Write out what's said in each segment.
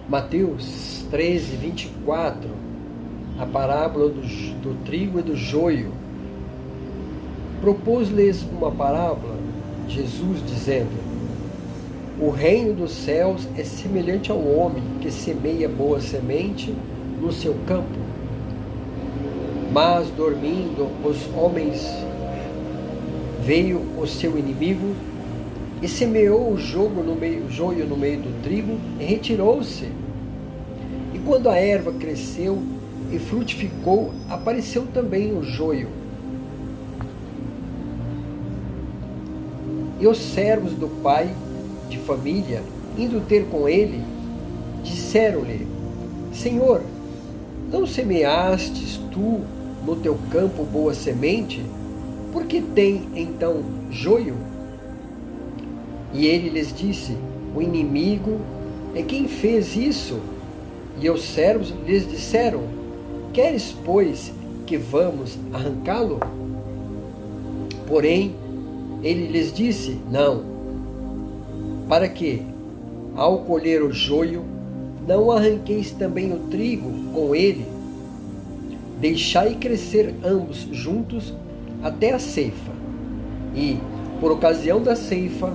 Mateus 13, 24, a parábola do trigo e do joio. Propôs-lhes uma parábola, Jesus, dizendo: o reino dos céus é semelhante ao homem que semeia boa semente no seu campo. Mas, dormindo os homens, veio o seu inimigo e semeou o joio no meio do trigo e retirou-se. E quando a erva cresceu e frutificou, apareceu também o joio. E os servos do pai de família, indo ter com ele, disseram-lhe: Senhor, não semeastes tu no teu campo boa semente? Por que tem então joio? E ele lhes disse: o inimigo é quem fez isso. E os servos lhes disseram: queres, pois, que vamos arrancá-lo? Porém, ele lhes disse: não, para que, ao colher o joio, não arranqueis também o trigo com ele. Deixai crescer ambos juntos até a ceifa. E, por ocasião da ceifa,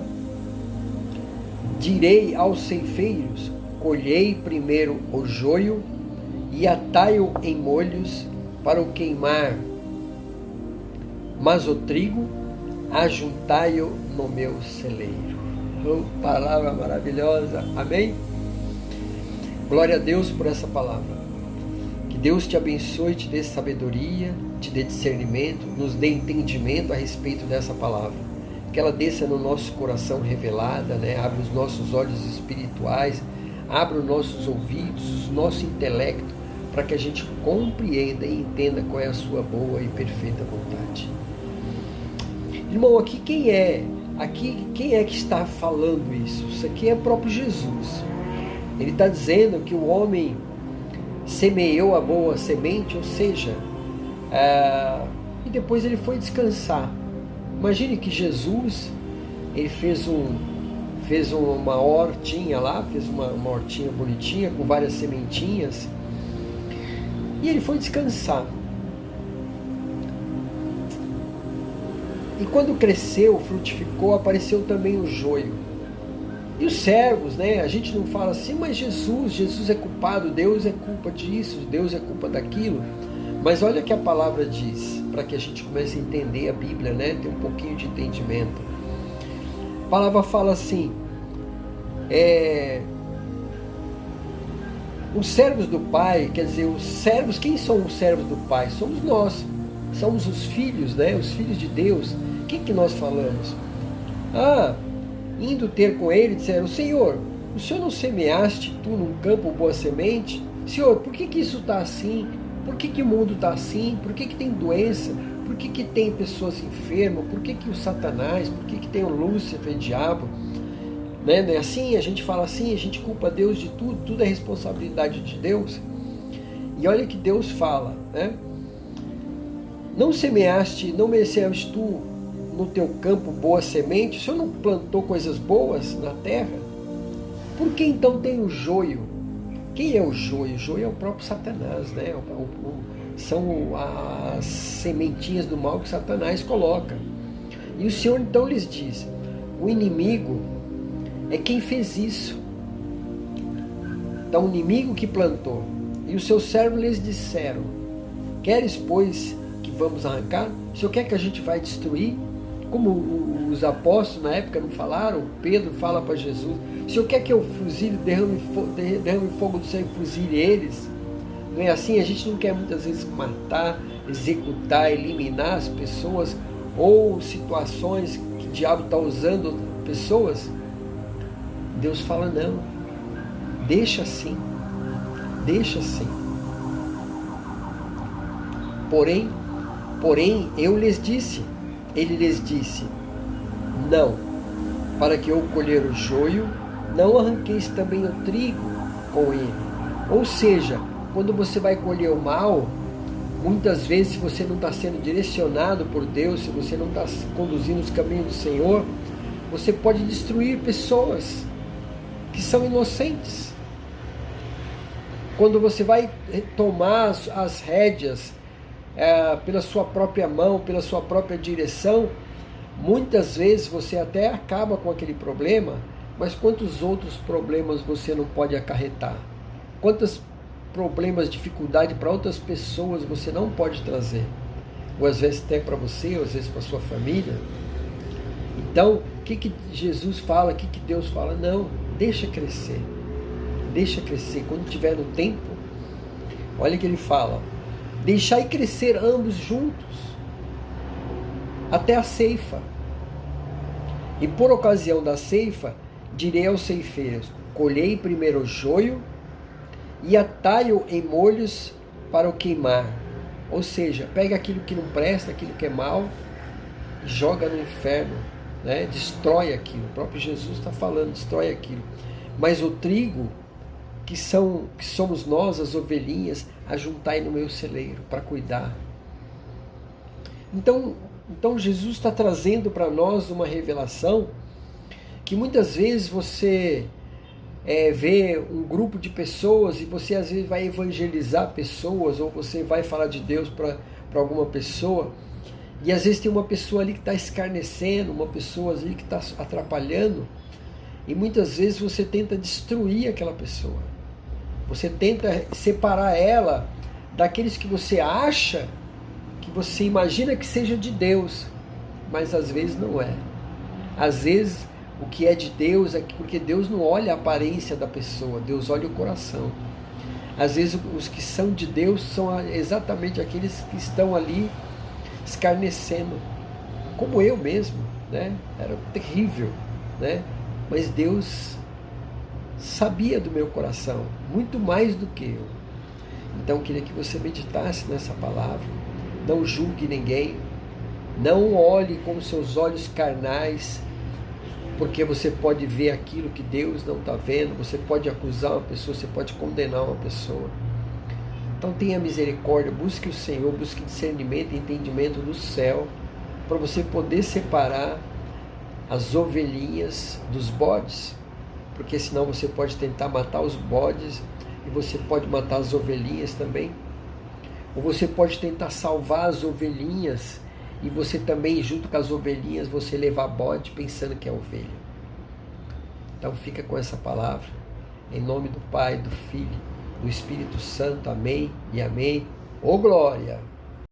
direi aos ceifeiros: colhei primeiro o joio e atai-o em molhos para o queimar, mas o trigo ajuntai-o no meu celeiro. Oh, palavra maravilhosa, amém? Glória a Deus por essa palavra. Que Deus te abençoe, te dê sabedoria, te dê discernimento, nos dê entendimento a respeito dessa palavra. Que ela desça no nosso coração revelada, abre os nossos olhos espirituais, abre os nossos ouvidos, o nosso intelecto, para que a gente compreenda e entenda qual é a sua boa e perfeita vontade. Irmão, aqui quem é que está falando isso? Isso aqui é o próprio Jesus. Ele está dizendo que o homem semeou a boa semente, ou seja, e depois ele foi descansar. Imagine que Jesus, ele fez uma hortinha lá, fez uma hortinha bonitinha, com várias sementinhas, e ele foi descansar. E quando cresceu, frutificou, apareceu também o joio. E os servos, a gente não fala assim, mas Jesus é culpado, Deus é culpa disso, Deus é culpa daquilo. Mas olha o que a palavra diz, para que a gente comece a entender a Bíblia, ter um pouquinho de entendimento. A palavra fala assim, os servos do Pai, quer dizer, os servos, quem são os servos do Pai? Somos nós, somos os filhos, os filhos de Deus. O que nós falamos? Indo ter com ele, disseram: Senhor, o Senhor não semeaste tu num campo boa semente? Senhor, por que isso está assim? Por que o mundo está assim? Por que tem doença? Por que tem pessoas enfermas? Por que o Satanás? Por que tem o Lúcifer, o diabo? Não é assim? A gente fala assim, a gente culpa Deus de tudo, tudo é responsabilidade de Deus. E olha que Deus fala, não semeaste tu no teu campo boa semente? O Senhor não plantou coisas boas na terra? Por que então tem o joio? Quem é o joio? O joio é o próprio Satanás, são as sementinhas do mal que Satanás coloca. E o Senhor então lhes diz: o inimigo é quem fez isso. Então o inimigo que plantou. E os seus servos lhes disseram: queres, pois, que vamos arrancar? O Senhor quer que a gente vai destruir? Como os apóstolos na época não falaram, Pedro fala para Jesus: o Senhor quer que eu fuzile, derrame fogo do céu e fuzile eles? Não é assim? A gente não quer muitas vezes matar, executar, eliminar as pessoas, ou situações que o diabo está usando pessoas. Deus fala: não, deixa assim, deixa assim. Porém, ele lhes disse: não, para que eu colher o joio, não arranqueis também o trigo com ele. Ou seja, quando você vai colher o mal, muitas vezes, se você não está sendo direcionado por Deus, se você não está conduzindo os caminhos do Senhor, você pode destruir pessoas que são inocentes. Quando você vai tomar as rédeas pela sua própria mão, pela sua própria direção, muitas vezes você até acaba com aquele problema, mas quantos outros problemas você não pode acarretar? Quantos problemas, dificuldade para outras pessoas você não pode trazer? Ou às vezes até para você, ou às vezes para sua família. Então, o que Jesus fala, o que Deus fala? Não, deixa crescer. Deixa crescer. Quando estiver no tempo, olha o que ele fala. Deixai crescer ambos juntos, até a ceifa. E por ocasião da ceifa, direi aos ceifeiros, colhei primeiro o joio e atai-o em molhos para o queimar. Ou seja, pega aquilo que não presta, aquilo que é mal, e joga no inferno, né? Destrói aquilo. O próprio Jesus está falando, destrói aquilo. Mas o trigo, que somos nós, as ovelhinhas, ajuntai no meu celeiro para cuidar. Então Jesus está trazendo para nós uma revelação que muitas vezes você vê um grupo de pessoas e você às vezes vai evangelizar pessoas, ou você vai falar de Deus para alguma pessoa, e às vezes tem uma pessoa ali que está escarnecendo, uma pessoa ali que está atrapalhando, e muitas vezes você tenta destruir aquela pessoa. Você tenta separar ela daqueles que você acha, que você imagina que seja de Deus, mas às vezes não é. Às vezes o que é de Deus é porque Deus não olha a aparência da pessoa, Deus olha o coração. Às vezes os que são de Deus são exatamente aqueles que estão ali escarnecendo, como eu mesmo, né? Era terrível, né? Mas Deus sabia do meu coração, muito mais do que eu. Então eu queria que você meditasse nessa palavra. Não julgue ninguém, não olhe com seus olhos carnais, porque você pode ver aquilo que Deus não está vendo, você pode acusar uma pessoa, você pode condenar uma pessoa. Então tenha misericórdia, busque o Senhor, busque discernimento e entendimento do céu, para você poder separar as ovelhinhas dos bodes, porque senão você pode tentar matar os bodes e você pode matar as ovelhinhas também. Ou você pode tentar salvar as ovelhinhas e você também, junto com as ovelhinhas, você levar bode pensando que é ovelha. Então fica com essa palavra, em nome do Pai, do Filho, do Espírito Santo, amém e amém. Ô glória!